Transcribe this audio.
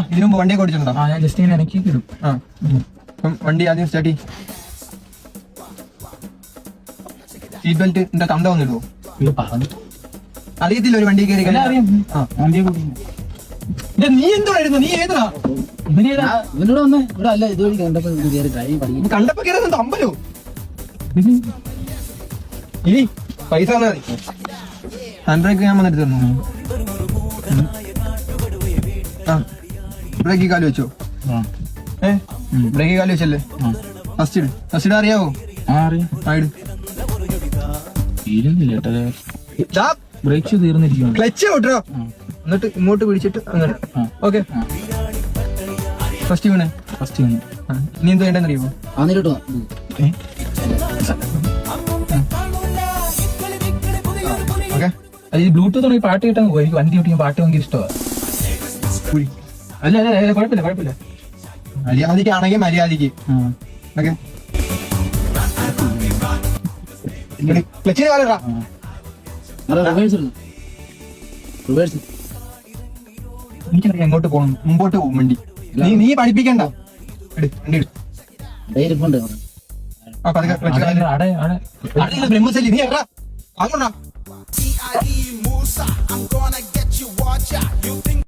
ഇതിനു മുമ്പ് വണ്ടിയൊക്കെ ഓടിച്ചിട്ടുണ്ടോ? ഞാൻ ജസ്റ്റ് ഇങ്ങനെ എനിക്ക് ഇടും. അപ്പം വണ്ടി ആദ്യം സ്റ്റാർട്ട് ചെയ്യും. സീറ്റ് ബെൽറ്റ് എന്താ തന്ത വന്നിടുവോ? അറിയത്തില്ല ഒരു വണ്ടി കയറി അറിയാം. നീ എന്തോടായിരുന്നു? നീ ഏതാ ഇവനോട് വന്നേ ഇവിടെ അല്ല ഇതുവഴി കണ്ടപ്പോ കണ്ടപ്പോ കയറുന്നത് അമ്പലോ? ഇനി പൈസ തന്നാ മതി. ഹാൻഡ് ബ്രേക്ക് ഞാൻ വന്നിട്ട് തന്നു. ബ്രേക്ക് കാല് വെച്ചോ? ബ്രേക്ക് കാല് വെച്ചല്ലേ? ഫസ്റ്റ് ഇട്. ഫസ്റ്റ് ഇടാൻ അറിയാവോ? ബ്രേക്ക് തീർന്നിരിക്കുന്നു. ക്ലച്ച് വിട്ടോ, എന്നിട്ട് ഇങ്ങോട്ട് പിടിച്ചിട്ട് അങ്ങനെ. ഓക്കെ, ഫസ്റ്റ് വീണേ. ഇനി എന്ത് വേണ്ടെന്ന് അറിയുമോ? ഓക്കെ, ഈ ബ്ലൂടൂത്ത് തുടങ്ങി പാട്ട് കേട്ടാൽ എനിക്ക് വണ്ടി ഓട്ടിക്കാൻ പാട്ട് ഭയങ്കര ഇഷ്ടമാണ്. അല്ല കുഴപ്പമില്ല. മര്യാദയ്ക്കാണെങ്കിൽ മര്യാദയ്ക്ക്. ഓക്കെ, ക്ലച്ചിന് കാലടാ. എനിക്കറിയാം എങ്ങോട്ട് പോകണം. മുമ്പോട്ട് പോകും വണ്ടി. നീ പഠിപ്പിക്കണ്ട. വണ്ടി ഇട്. ബ്രഹ്മശലി നീ എടാ അങ്ങോട്ടാ.